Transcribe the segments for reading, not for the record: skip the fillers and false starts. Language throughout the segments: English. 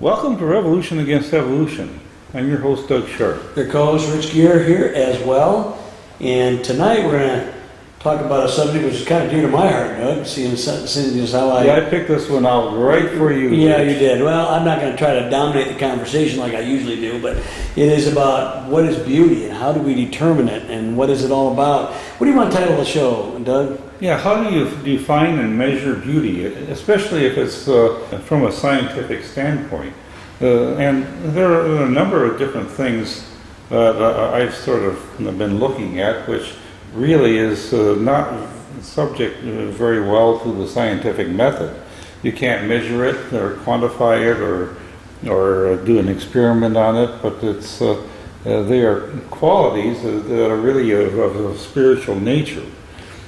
Welcome to Revolution Against Evolution. I'm your host, Doug Sharp. Your co-host, Rich Gear, here as well. And tonight we're going to talk about a subject which is kind of dear to my heart, Doug, seeing as how I picked this one out right for you. Yeah, Rich. you did. Well, I'm not going to try to dominate the conversation like I usually do, but it is about what is beauty and how do we determine it and what is it all about. What do you want to title the show, Doug? Yeah, how do you define and measure beauty, especially if it's from a scientific standpoint? And there are a number of different things that I've sort of been looking at, which really is not subject very well to the scientific method. You can't measure it or quantify it or do an experiment on it, but it's they are qualities that are really of a spiritual nature.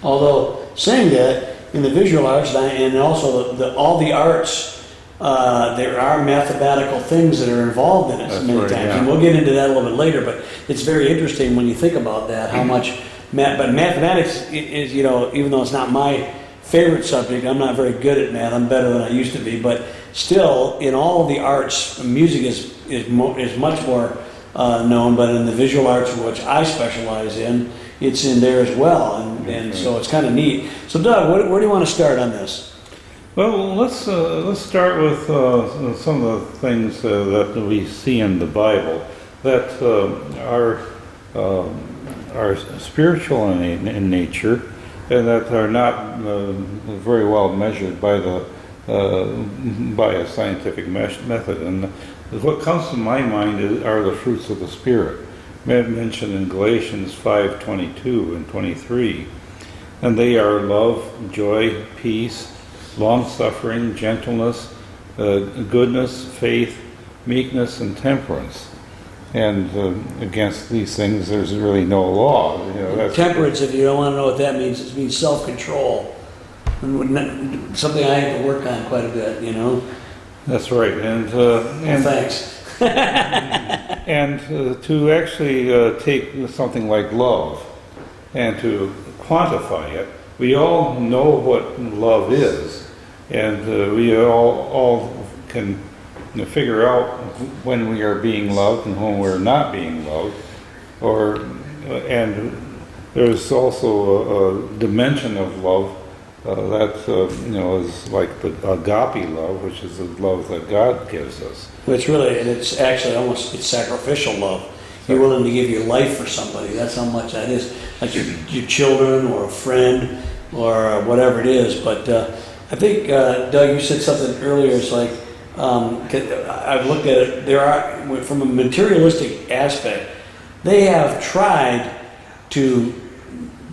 Although saying that, in the visual arts and also all the arts, there are mathematical things that are involved in it many times, yeah. and we'll get into that a little bit later. But it's very interesting when you think about that, how much. But mathematics is, even though it's not my favorite subject, I'm not very good at math. I'm better than I used to be. But still, in all of the arts, music is much more known. But in the visual arts, which I specialize in, it's in there as well. And so it's kind of neat. So, Doug, where do you want to start on this? Well, let's start with some of the things that we see in the Bible that are spiritual in nature, and that are not very well measured by a scientific method. And what comes to my mind are the fruits of the Spirit, mentioned in Galatians 5:22 and 23, and they are love, joy, peace, longsuffering, gentleness, goodness, faith, meekness, and temperance. And against these things, there's really no law. Temperance, if you don't want to know what that means, it means self-control. Something I have to work on quite a bit, That's right. And thanks. and to actually take something like love and to quantify it, we all know what love is, and we all can figure out when we are being loved and when we're not being loved, and there's also a dimension of love that is like the agape love, which is the love that God gives us. Which really, and it's actually it's sacrificial love. You're willing to give your life for somebody. That's how much that is, like your children or a friend or whatever it is. But I think, Doug, you said something earlier. It's like, I've looked at it, there are, from a materialistic aspect, they have tried to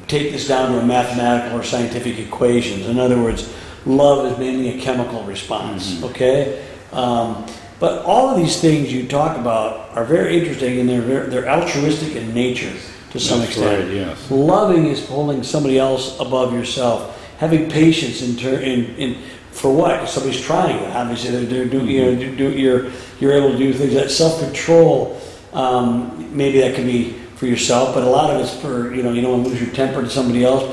take this down to a mathematical or scientific equations. In other words, love is mainly a chemical response, okay? But all of these things you talk about are very interesting, and they're altruistic in nature to some extent. Right, yes. Loving is holding somebody else above yourself. Having patience in for what? If somebody's trying it. Obviously, you're able to do things. That self-control, maybe that can be for yourself, but a lot of it's for you don't want to lose your temper to somebody else.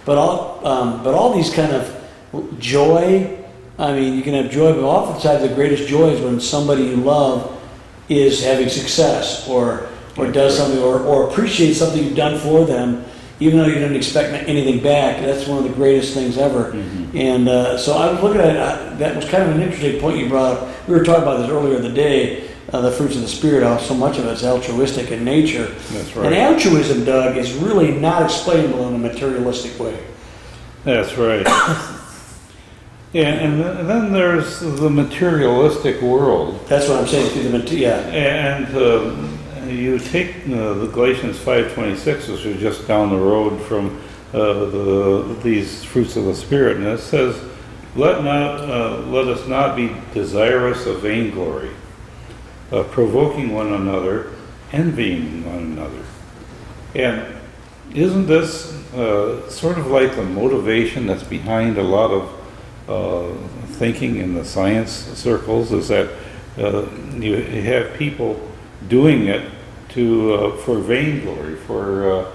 But all these kind of joy. I mean, you can have joy, but oftentimes the greatest joy is when somebody you love is having success or does something or appreciates something you've done for them, even though you didn't expect anything back. That's one of the greatest things ever. And so I was looking at it, that was kind of an interesting point you brought up. We were talking about this earlier in the day, the fruits of the Spirit, how so much of it's altruistic in nature. That's right. And altruism, Doug, is really not explainable in a materialistic way. That's right. Yeah, and then there's the materialistic world. That's what I'm saying through the material. Yeah. And you take the Galatians 5:26, which is just down the road from these fruits of the Spirit, and it says, "Let us not be desirous of vainglory, provoking one another, envying one another." And isn't this sort of like the motivation that's behind a lot of thinking in the science circles? Is that you have people doing it for vainglory, for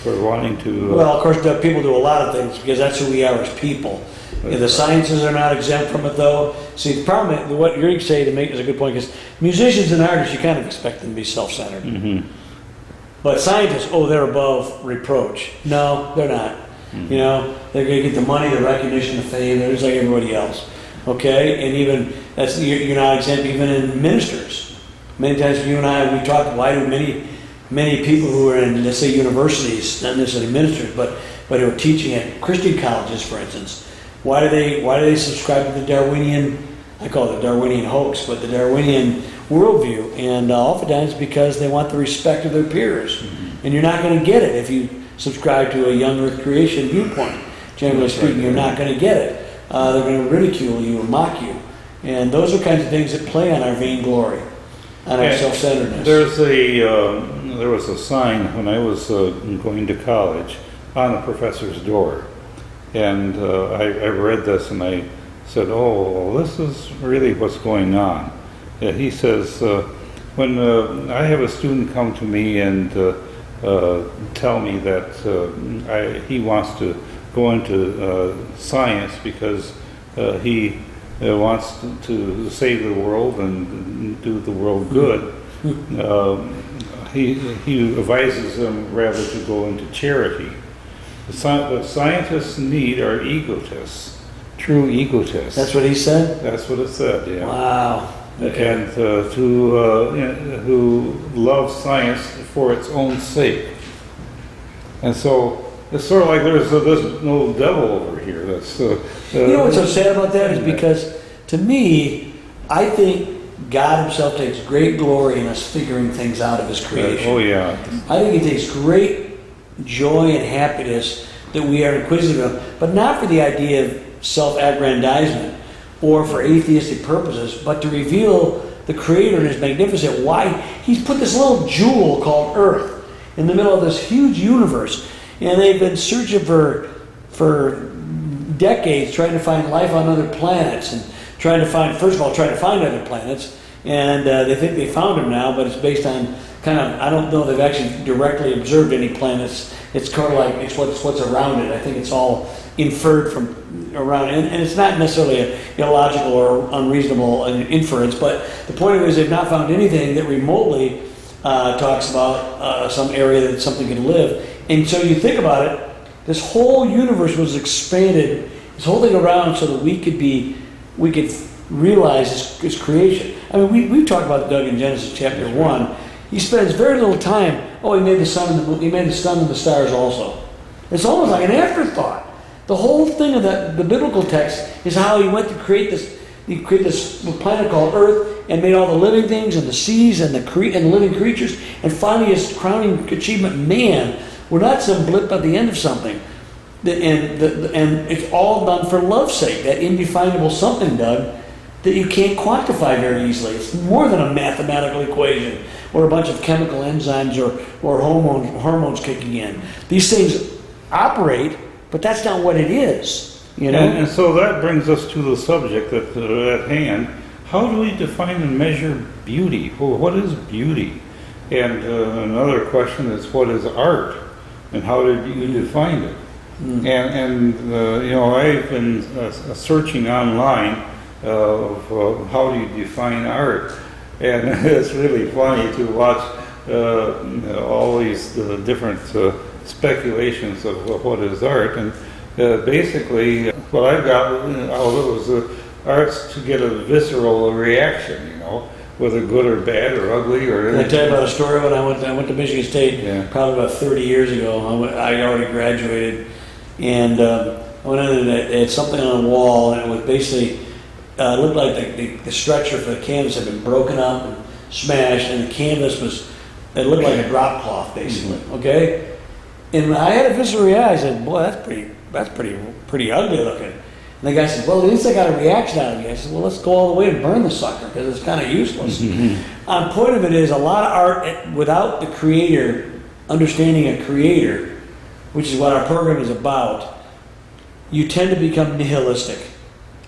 for wanting to. Well, of course, people do a lot of things because that's who we are as people. The sciences are not exempt from it, though. See, the problem, what you're saying to make is a good point, because musicians and artists, you kind of expect them to be self-centered. Mm-hmm. But scientists, they're above reproach. No, they're not. Mm-hmm. You know, they're going to get the money, the recognition, the fame. They're just like everybody else. Okay, and even you're not exempt even in ministers. Many times you and I, we talk. Why do many people who are in, let's say, universities, not necessarily ministers, but who are teaching at Christian colleges, for instance, why do they subscribe to the Darwinian? I call it the Darwinian hoax, but the Darwinian worldview, and oftentimes because they want the respect of their peers, mm-hmm. and you're not going to get it if you subscribe to a young Earth creation viewpoint. Generally speaking, you're not going to get it. They're going to ridicule you or mock you, and those are kinds of things that play on our vainglory, on our self-centeredness. There was a sign when I was going to college on a professor's door, and I read this and I said, "Oh, well, this is really what's going on." He says, "When I have a student come to me and tell me that he wants to go into science because he wants to save the world and do the world good, he advises them rather to go into charity. What scientists need are egotists, true egotists." That's what he said? That's what it said, yeah. Wow. Okay. And who love science for its own sake. And so it's sort of like there's no devil over here. That's you know what's so sad about that is because, to me, I think God himself takes great glory in us figuring things out of his creation. Oh, yeah. I think he takes great joy and happiness that we are inquisitive of, but not for the idea of self-aggrandizement or for atheistic purposes, but to reveal the Creator and his magnificent why he's put this little jewel called Earth in the middle of this huge universe. And they've been searching for decades trying to find life on other planets and trying to find other planets. And they think they found them now, but it's based on I don't know they've actually directly observed any planets. It's kind of like it's what's around it. I think it's all inferred from around it. And it's not necessarily an illogical or unreasonable inference, but the point of it is they've not found anything that remotely talks about some area that something can live. And so you think about it, this whole universe was expanded, this whole thing around so that we could realize his creation. I mean, we talked about Doug in Genesis chapter 1. He spends very little time, he made the sun and the moon, he made the sun and the stars also. It's almost like an afterthought. The whole thing of the biblical text is how he went to create this planet called Earth and made all the living things and the seas and the living creatures, and finally his crowning achievement, man. We're not some blip at the end of something. And it's all done for love's sake, that indefinable something, Doug, that you can't quantify very easily. It's more than a mathematical equation or a bunch of chemical enzymes or hormones kicking in. These things operate, but that's not what it is. You know? And so that brings us to the subject at hand. How do we define and measure beauty? Well, what is beauty? And another question is, what is art? And how did you define it? Mm. And I've been searching online of how do you define art, and it's really funny to watch all these different speculations of what is art. And basically, what I got out of it was art's to get a visceral reaction, whether good or bad or ugly or anything. Can I tell you about a story? When I went to Michigan State, probably about 30 years ago. I already graduated, and I went in and they had something on the wall, and it was basically looked like the structure for the canvas had been broken up and smashed, and the canvas it looked like a drop cloth, basically. Mm-hmm. Okay, and I had a visceral reaction. I said, "Boy, that's pretty ugly looking." And the guy said, "Well, at least I got a reaction out of you." I said, "Well, let's go all the way and burn the sucker because it's kind of useless." Mm-hmm. The point of it is a lot of art without the creator, understanding a creator, which is what our program is about, you tend to become nihilistic.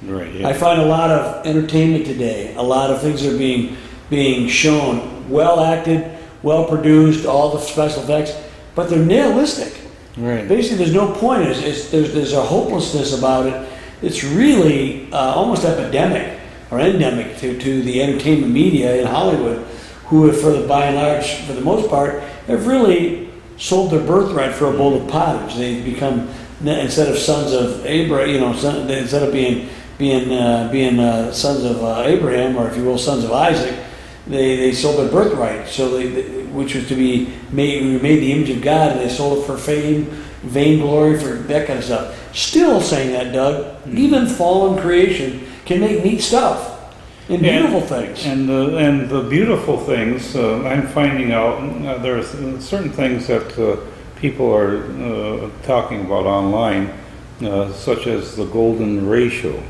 Right. Yeah. I find a lot of entertainment today, a lot of things are being shown, well acted, well produced, all the special effects, but they're nihilistic. Right. Basically, there's no point. There's a hopelessness about it. It's really almost epidemic or endemic to the entertainment media in Hollywood, who have, by and large, for the most part, have really sold their birthright for a bowl of pottage. They've become, instead of sons of Abraham, instead of being sons of Abraham, or if you will, sons of Isaac, they sold their birthright. So which was to be made the image of God, and they sold it for fame, vainglory, for that kind of stuff. Still saying that, Doug, even fallen creation can make neat stuff and beautiful things. And the beautiful things, I'm finding out there are certain things that people are talking about online, such as the golden ratio.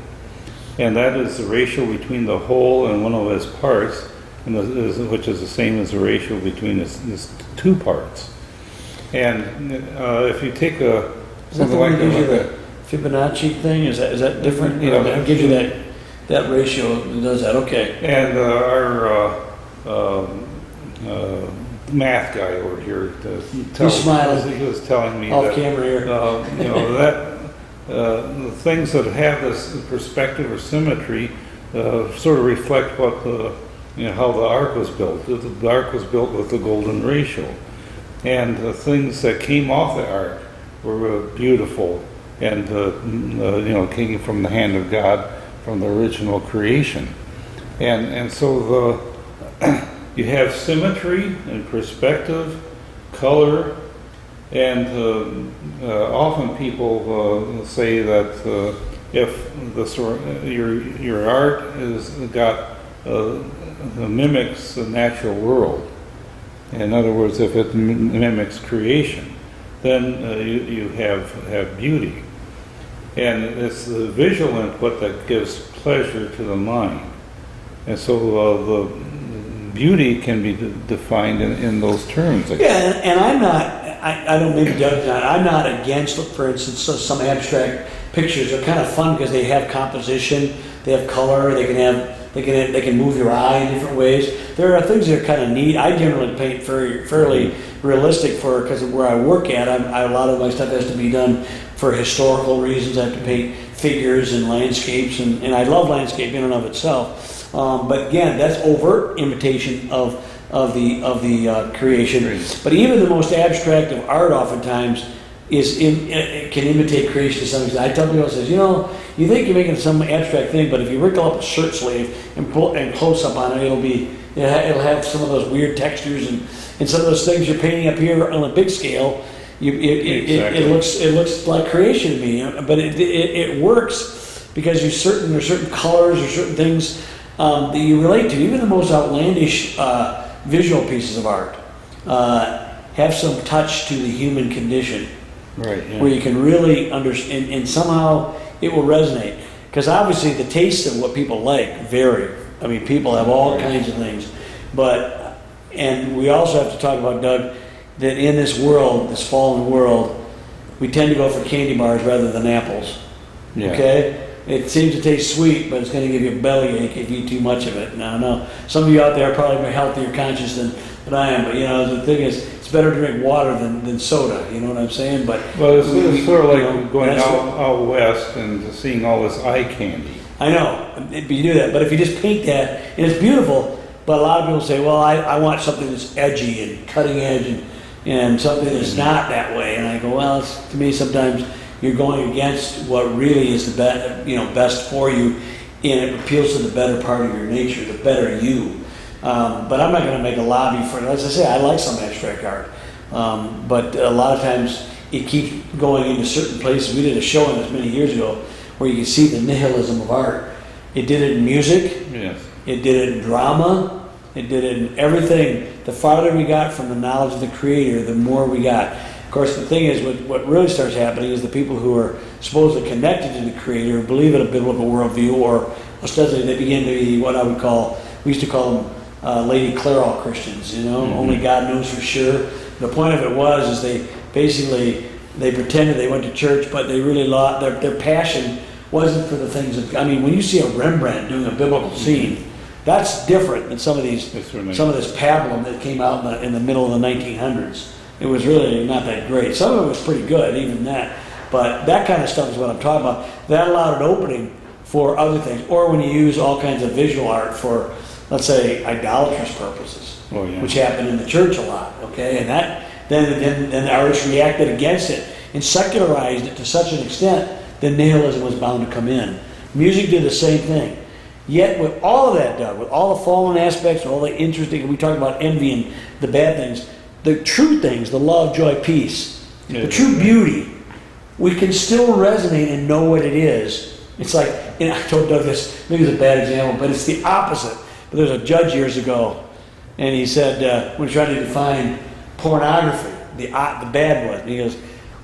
And that is the ratio between the whole and one of its parts, which is the same as the ratio between its two parts. And if you take something like the Fibonacci thing, is that different? Yeah, it gives you that ratio. It does that, okay. And our math guy over here, He's smiling. he was telling me Off that camera here. the things that have this perspective or symmetry sort of reflect what how the ark was built. The ark was built with the golden ratio, and the things that came off the ark were beautiful and came from the hand of God, from the original creation, and so you have symmetry and perspective, color, and often people say that if your art mimics the natural world, in other words, if it mimics creation, then you have beauty, and it's the visual input that gives pleasure to the mind, and so the beauty can be defined in those terms. Yeah, and I'm not. I don't maybe Doug's not. I'm not against, for instance, some abstract pictures. They're kind of fun because they have composition, they have color, they can move your eye in different ways. There are things that are kind of neat. I generally paint fairly realistic because where I work at, a lot of my stuff has to be done for historical reasons. I have to paint figures and landscapes, and I love landscape in and of itself. But again, that's overt imitation of the creation. But even the most abstract of art oftentimes can imitate creation to some extent. I tell people, you think you're making some abstract thing, but if you wrinkle up a shirt sleeve and close up on it, it'll have some of those weird textures and some of those things you're painting up here on a big scale. It looks like creation to me, but it works because there's certain colors or certain things that you relate to. Even the most outlandish visual pieces of art have some touch to the human condition, right? Yeah. Where you can really understand, and somehow it will resonate. Because obviously the tastes of what people like vary. I mean, people have all kinds of things, and we also have to talk about, Doug, that in this world, this fallen world, we tend to go for candy bars rather than apples. Yeah. Okay? It seems to taste sweet, but it's going to give you a bellyache if you eat too much of it. Now, I know some of you out there are probably more healthier conscious than I am, but the thing is, it's better to drink water than soda. You know what I'm saying? But it's sort of like going out west and seeing all this eye candy. I know, but you do that. But if you just paint that, and it's beautiful, but a lot of people say, well, I want something that's edgy and cutting edge and something that's not that way. And I go, well, to me, sometimes you're going against what really is the best for you, and it appeals to the better part of your nature, the better you. But I'm not going to make a lobby for it. As I say, I like some abstract art, but a lot of times it keeps going into certain places. We did a show on this many years ago where you can see the nihilism of art. It did it in music. Yes. It did it in drama. It did it in everything. The farther we got from the knowledge of the Creator, the more we got. Of course, the thing is, what really starts happening is the people who are supposedly connected to the Creator, who believe in a biblical worldview, or ostensibly they begin to be what I would call, we used to call them Lady Clairol Christians, only God knows for sure. The point of it is they pretended they went to church, but they really lost, their passion wasn't for the things of, when you see a Rembrandt doing a biblical scene, that's different than some of this pablum that came out in the middle of the 1900s. It was really not that great. Some of it was pretty good, even that. But that kind of stuff is what I'm talking about. That allowed an opening for other things. Or when you use all kinds of visual art for, let's say, idolatrous purposes, which happened in the church a lot, okay? And that then the artists reacted against it and secularized it to such an extent that nihilism was bound to come in. Music did the same thing. Yet with all of that done, with all the fallen aspects, all the interesting, we talk about envy and the bad things, the true things, the love, joy, peace, the true beauty, we can still resonate and know what it is. It's like, and I told Doug this, maybe it's a bad example, but it's the opposite. But there was a judge years ago, and he said, when he tried to define pornography, the bad one, and he goes,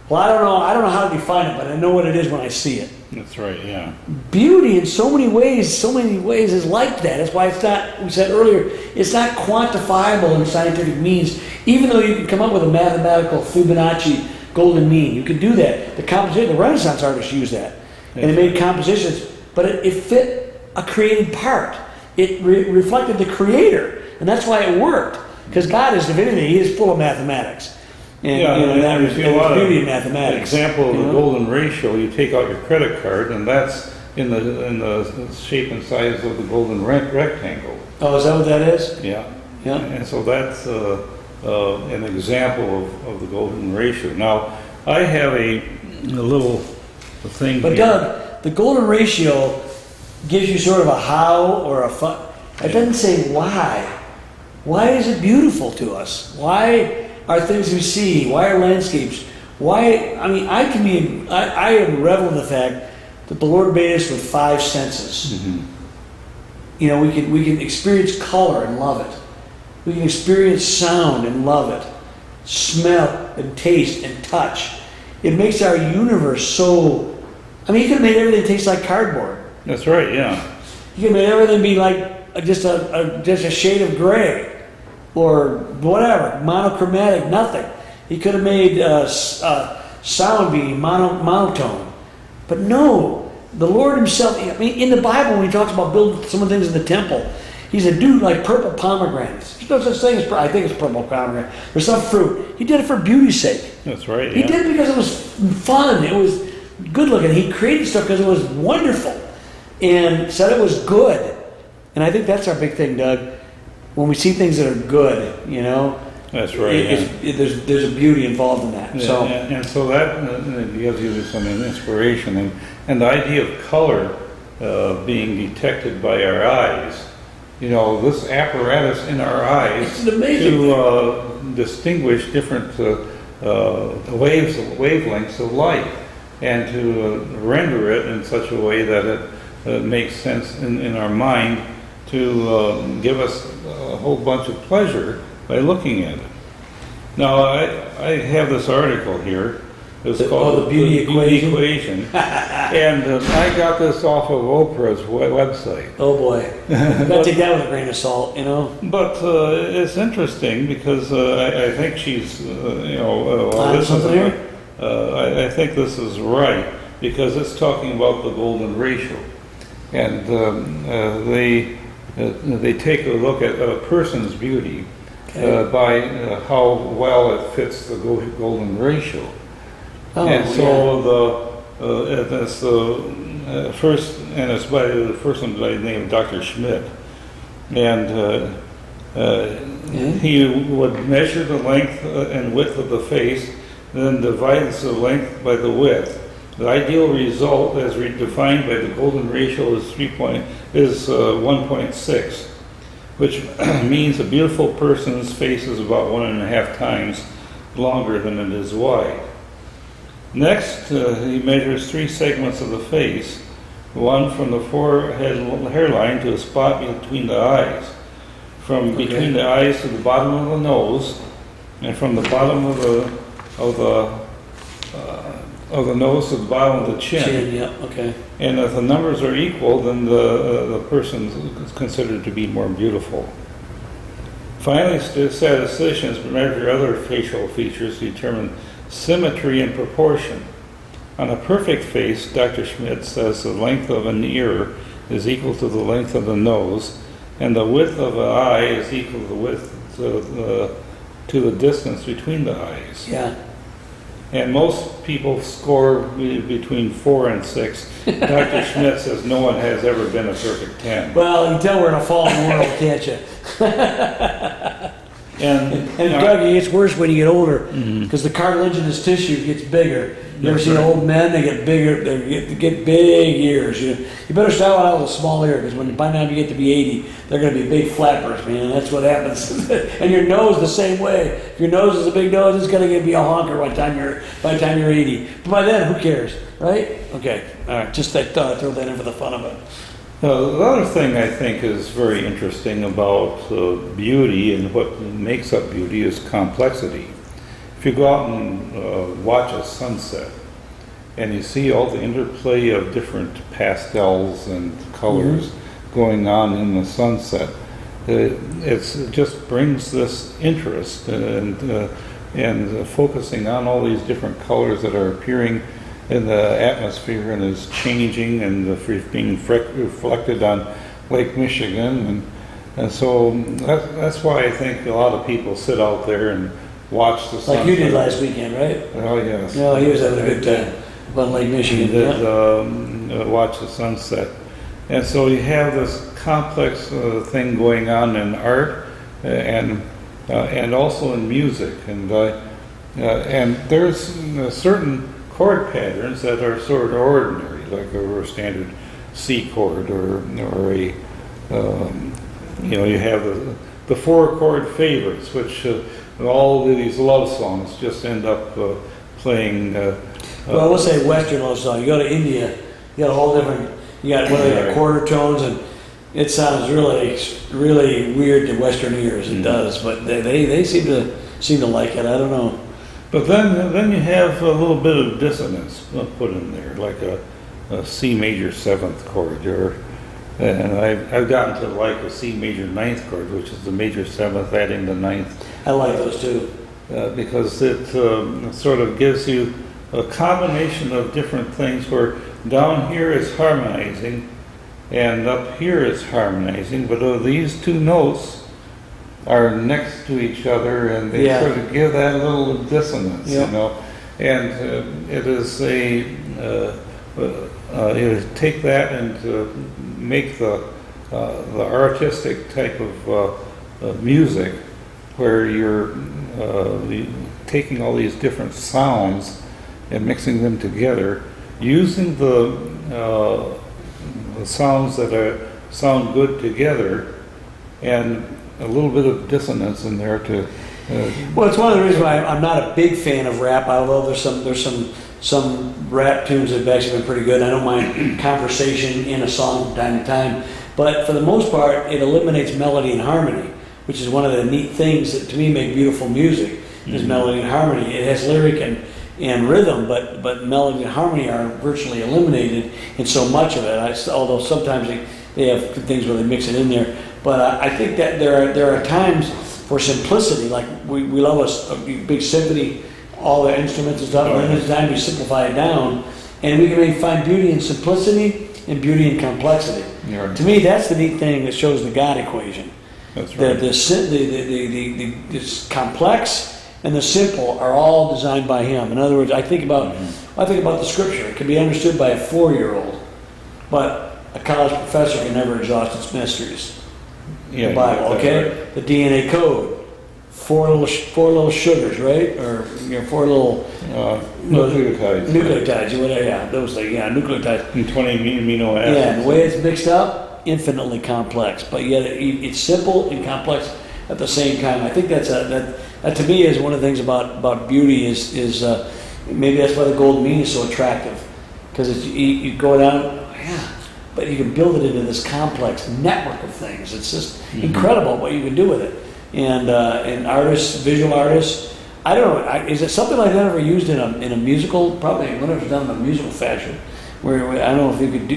well, I don't know how to define it, but I know what it is when I see it. That's right, yeah. Beauty in so many ways is like that. That's why it's not, we said earlier, it's not quantifiable in scientific means, even though you can come up with a mathematical Fibonacci golden mean. You can do that. The Renaissance artists used that. And they made compositions, but it fit a created part. It reflected the creator, and that's why it worked. Because God is divinity, He is full of mathematics. And, there's a lot beauty of in mathematics. Example of the golden ratio. You take out your credit card, and that's in the shape and size of the golden rectangle. Oh, is that what that is? Yeah. Yeah. And so that's an example of the golden ratio. Now, I have a little thing But here. Doug, the golden ratio gives you sort of a how or a fun. It doesn't say why. Why is it beautiful to us? Why are things we see? Why are landscapes? Why? I mean, I revel in the fact that the Lord made us with 5 senses. Mm-hmm. You know, we can experience color and love it. We can experience sound and love it. Smell and taste and touch. It makes our universe so. I mean, you could have made everything taste like cardboard. That's right, yeah. You could have made everything be like just a shade of gray. Or whatever, monochromatic, nothing. He could have made sound be monotone. But no, the Lord Himself, I mean, in the Bible, when He talks about building some of the things in the temple, He said, do like purple pomegranates. There's no such thing as, I think it's purple pomegranate. There's some fruit. He did it for beauty's sake. That's right, He did it because it was fun. It was good looking. He created stuff because it was wonderful. And said it was good. And I think that's our big thing, Doug. When we see things that are good, you know, that's right. There's a beauty involved in that. Yeah, and so that gives you some inspiration, and the idea of color being detected by our eyes. You know, this apparatus in our eyes it's an amazing to distinguish different wavelengths of light, and to render it in such a way that it makes sense in our mind to give us a whole bunch of pleasure by looking at it. Now, I have this article here. It's called The Beauty Equation. And I got this off of Oprah's website. Oh boy. Gotta take that with a grain of salt, you know? But it's interesting because I think she's, I think this is right because it's talking about the golden ratio. And they take a look at a person's beauty by how well it fits the golden ratio. And so that's the first, and it's by the person by the name of Dr. Schmidt. And he would measure the length and width of the face, then divides the length by the width. The ideal result, as defined by the golden ratio, is 1.6, which means a beautiful person's face is about 1.5 times longer than it is wide. Next, he measures 3 segments of the face, one from the forehead hairline to a spot between the eyes, from between the eyes to the bottom of the nose, and from the bottom of the nose to the bottom of the chin. Yeah, okay. And if the numbers are equal, then the person is considered to be more beautiful. Finally, statisticians measure other facial features to determine symmetry and proportion. On a perfect face, Dr. Schmidt says the length of an ear is equal to the length of the nose, and the width of an eye is equal to the width to the distance between the eyes. Yeah. And most people score between 4 and 6. Dr. Schmidt says no one has ever been a perfect 10. Well, you can tell we're in a fallen world, can't you? And Doug, it gets worse when you get older because the cartilage in his tissue gets bigger. You ever That's seen right. old men? They get bigger. They get big ears. You better start out with a small ear because by the time you get to be 80, they're going to be big flappers, man. That's what happens. And your nose the same way. If your nose is a big nose, it's going to be a honker by the time you're 80. But by then, who cares, right? Okay, all right. Just I thought I'd throw that in for the fun of it. the other thing I think is very interesting about beauty and what makes up beauty is complexity. If you go out and watch a sunset and you see all the interplay of different pastels and colors going on in the sunset, it just brings this interest and focusing on all these different colors that are appearing in the atmosphere and is changing and being reflected on Lake Michigan, and so that's why I think a lot of people sit out there and watch the sunset. Like you did last weekend, right? Oh yes. No, he was having a good time on Lake Michigan. Watch the sunset, and so you have this complex thing going on in art and also in music, and there's certain chord patterns that are sort of ordinary, like a standard C chord or a you have the 4 chord favorites, which all these love songs just end up playing. Well, we'll say Western love song. You go to India, you got a whole different. You got what are they, quarter tones, and it sounds really weird to Western ears. It does, but they seem to like it. I don't know. But then you have a little bit of dissonance put in there, like a C major 7th chord, and I've gotten to like a C major 9th chord, which is the major 7th adding the 9th. I like those too. Because it sort of gives you a combination of different things where down here is harmonizing and up here is harmonizing, but these two notes are next to each other and they sort of give that little dissonance, you know. And it is you take that and make the artistic type of music where you're taking all these different sounds and mixing them together, using the sounds that sound good together, and a little bit of dissonance in there to. Well, it's one of the reasons why I'm not a big fan of rap. Although there's some rap tunes that have actually been pretty good. I don't mind conversation in a song from time to time, but for the most part, it eliminates melody and harmony, which is one of the neat things that to me make beautiful music. Is melody and harmony. It has lyric and rhythm, but melody and harmony are virtually eliminated in so much of it. Although sometimes they have things where they mix it in there. But I think that there are times for simplicity, like we love a big symphony, all the instruments and stuff, and then there's time we simplify it down, and we can find beauty in simplicity and beauty in complexity. Yeah. To me, that's the neat thing that shows the God equation. That's right. The complex and the simple are all designed by Him. In other words, I think about the Scripture. It can be understood by a 4-year-old, but a college professor can never exhaust its mysteries. Yeah, The Bible, okay? right. The DNA code, four little sugars, right? Or 4 little Nucleotides. nucleotides, or whatever. Yeah, those things. Yeah, nucleotides. And 20 amino acids. Yeah, and the way it's mixed up, infinitely complex, but yet it's simple and complex at the same time. I think that to me is one of the things about beauty is maybe that's why the golden mean is so attractive, because you go down, but you can build it into this complex network of things. It's just incredible what you can do with it. And artists, visual artists, I don't know, is it something like that ever used in a musical? Probably, whenever it's done in a musical fashion. Where I don't know if you could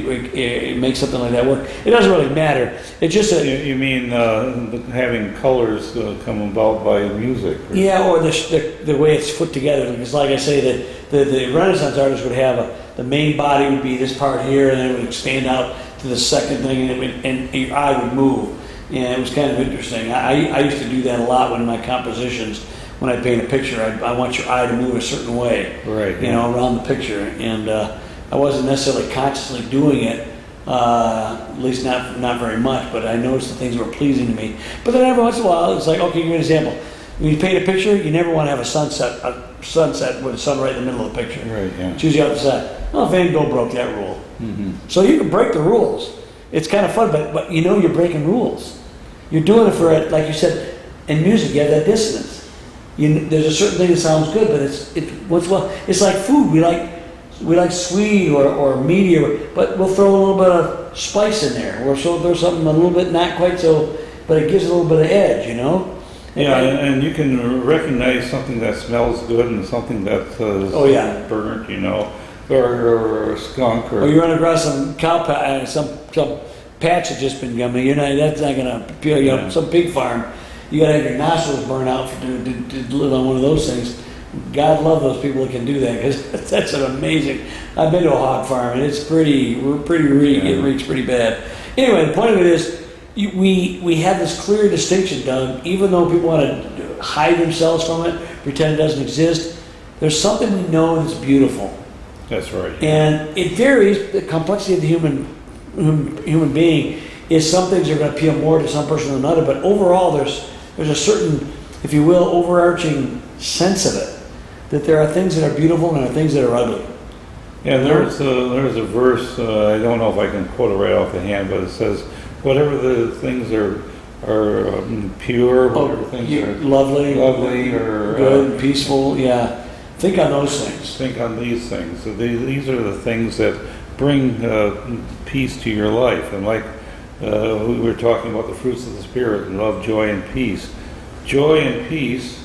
make something like that work. It doesn't really matter. It's just You mean having colors come about by music? Or? Yeah, or the way it's put together. Because like I say, the Renaissance artist would have the main body would be this part here, and then it would expand out to the second thing, and your eye would move. And it was kind of interesting. I used to do that a lot in my compositions, when I paint a picture, I want your eye to move a certain way, Right. you know, around the picture. And I wasn't necessarily consciously doing it, at least not very much, but I noticed the things that were pleasing to me. But then every once in a while, it's like, okay, give me an example. When you paint a picture, you never want to have a sunset with the sun right in the middle of the picture. Right, yeah. It's usually outside. Well, Van Gogh broke that rule. Mm-hmm. So you can break the rules. It's kind of fun, but you know you're breaking rules. You're doing it for, like you said, in music, you have that dissonance. There's a certain thing that sounds good, but it's like food. We like sweet or meaty, but we'll throw a little bit of spice in there, or so throw something a little bit not quite so, but it gives it a little bit of edge, you know. Yeah, and you can recognize something that smells good and something that is burnt, you know, or a skunk, or you run across some cow some patch that's just been gummy. That's not gonna appeal. You know, some pig farm. You gotta have your nostrils burn out to live on one of those things. God love those people that can do that, because that's an amazing. I've been to a hog farm and it's it reeks pretty bad. Anyway, the point of it is, we have this clear distinction, Doug. Even though people want to hide themselves from it, pretend it doesn't exist, there's something we know that's beautiful. That's right. And it varies. The complexity of the human being is, some things are going to appeal more to some person than another, but overall there's a certain, if you will, overarching sense of it, that there are things that are beautiful and there are things that are ugly. Yeah, there's a verse, I don't know if I can quote it right off the hand, but it says, whatever the things are pure, whatever things are lovely or good, peaceful, yeah. Think on those things. Think on these things. So these are the things that bring peace to your life. And like we were talking about the fruits of the Spirit, love, joy, and peace. Joy and peace,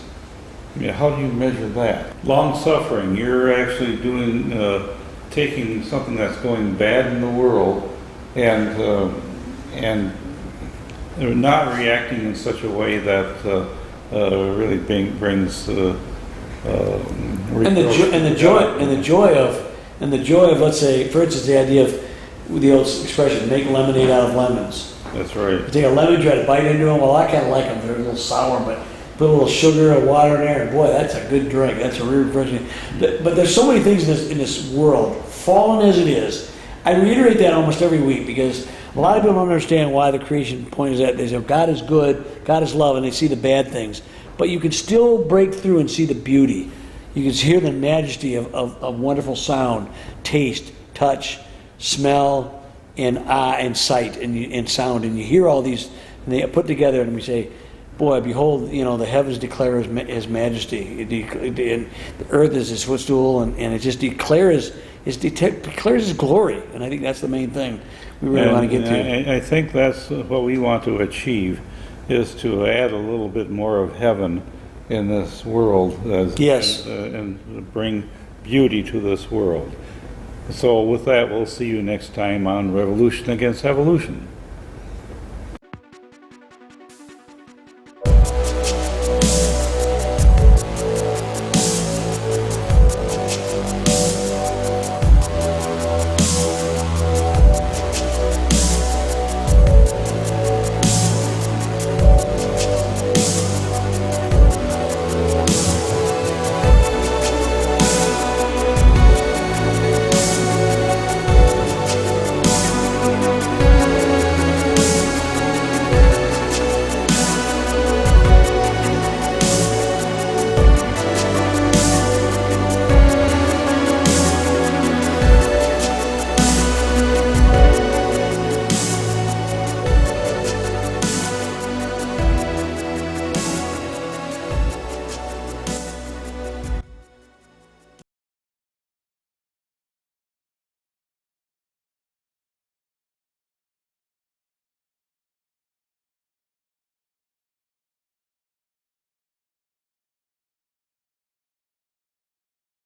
how do you measure that? Long-suffering, you're actually taking something that's going bad in the world and not reacting in such a way that really brings and the joy of, let's say, for instance, the idea of the old expression, make lemonade out of lemons. That's right. You take a lemon, try to bite into them. Well, I kind of like them. They're a little sour, but put a little sugar and water in there, and boy, that's a good drink. That's a real refreshing. But there's so many things in this world, fallen as it is. I reiterate that almost every week, because a lot of people don't understand why the creation point is that. They say God is good, God is love, and they see the bad things. But you can still break through and see the beauty. You can hear the majesty of wonderful sound, taste, touch, smell, and sight, and sound. And you hear all these, and they put together, and we say, boy, behold, the heavens declare his majesty. And the earth is his footstool, and it just declares his glory. And I think that's the main thing we really want to get to. I think that's what we want to achieve, is to add a little bit more of heaven in this world, and bring beauty to this world. So with that, we'll see you next time on Revolution Against Evolution.